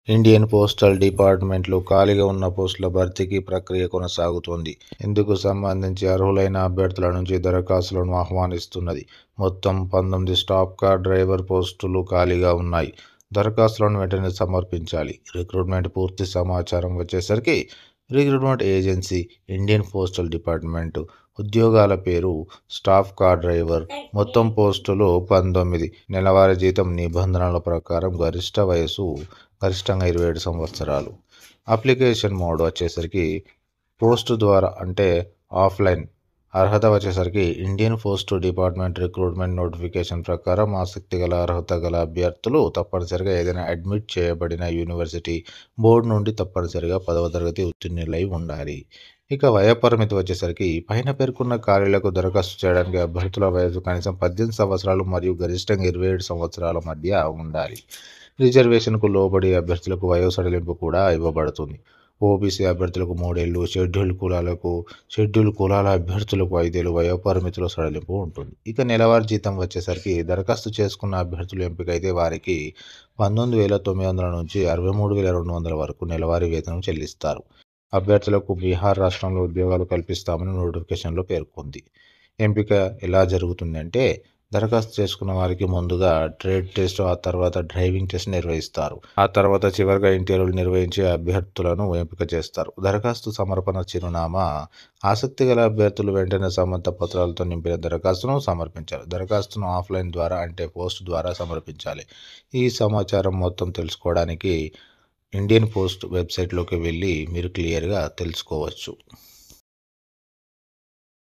Indian postal డిపార్ట్మెంట్లో ఖాళీగా ఉన్న పోస్టుల భర్తీకి ప్రక్రియ కొనసాగుతోంది. ఇందుకు సంబంధించి అర్హులైన అభ్యర్థుల నుంచి దరఖాస్తులను ఆహ్వానిస్తున్నది. మొత్తం 19 స్టాఫ్ కార్ డ్రైవర్ పోస్టులు ఖాళీగా ఉన్నాయి. దరఖాస్తులను వెంటనే సమర్పించాలి. రిక్రూట్మెంట్ పూర్తి సమాచారం వచ్చేసరికి recruitment agency Indian postal department. ఉద్యోగాల పేరు స్టాఫ్ కార్ డ్రైవర్. మొత్తం పోస్టులు 19. నెలవారీ జీతం నిబంధనల ప్రకారం గరిష్టంగా 27 సంవత్సరాలు. అప్లికేషన్ మోడ్ వచ్చేసరికి పోస్ట్ ద్వారా అంటే ఆఫ్లైన్. అర్హత వచ్చేసరికి Indian post department recruitment notification ప్రకారం ఆసక్తి గల అర్హత గల అభ్యర్థులు తప్పనిసరిగా ఏదైనా అడ్మిట్ చేయబడిన యూనివర్సిటీ బోర్డు నుండి తప్పనిసరిగా 10వ తరగతి ఉత్తీర్ణులై ఉండాలి. ఇక వయోపరిమితి వచ్చేసరికి పైన పేర్కొన్న ఖాళీలకు దరఖాస్తు చేయడానికి అభ్యర్థుల వయసు కనీసం 18 సంవత్సరాలు మరియు గరిష్టంగా 27 సంవత్సరాల మధ్య ఉండాలి. రిజర్వేషన్కు లోబడి అభ్యర్థులకు వయో సడలింపు కూడా ఇవ్వబడుతుంది. ఓబీసీ అభ్యర్థులకు 3 ఏళ్లు, షెడ్యూల్ కులాల అభ్యర్థులకు 5 ఏళ్లు వయోపరిమితిలో సడలింపు ఉంటుంది. ఇక నెలవారీ జీతం వచ్చేసరికి దరఖాస్తు చేసుకున్న అభ్యర్థులు ఎంపికైతే వారికి 19,900 నుంచి 63,200 వరకు నెలవారీ వేతనం చెల్లిస్తారు. అభ్యర్థులకు బీహార్ రాష్ట్రంలో ఉద్యోగాలు కల్పిస్తామని నోటిఫికేషన్లో పేర్కొంది. ఎంపిక ఎలా జరుగుతుందంటే దరఖాస్తు చేసుకున్న వారికి ముందుగా ట్రేడ్ టెస్ట్, ఆ తర్వాత డ్రైవింగ్ టెస్ట్ నిర్వహిస్తారు. ఆ తర్వాత చివరిగా ఇంటర్వ్యూలు నిర్వహించి అభ్యర్థులను ఎంపిక చేస్తారు. దరఖాస్తు సమర్పణ చిరునామా. ఆసక్తి గల అభ్యర్థులు వెంటనే సంబంధిత పత్రాలతో నింపిన దరఖాస్తును సమర్పించాలి. దరఖాస్తును ఆఫ్లైన్ ద్వారా అంటే పోస్ట్ ద్వారా సమర్పించాలి. ఈ సమాచారం మొత్తం తెలుసుకోవడానికి ఇండియన్ పోస్ట్ వెబ్సైట్లోకి వెళ్ళి మీరు క్లియర్గా తెలుసుకోవచ్చు.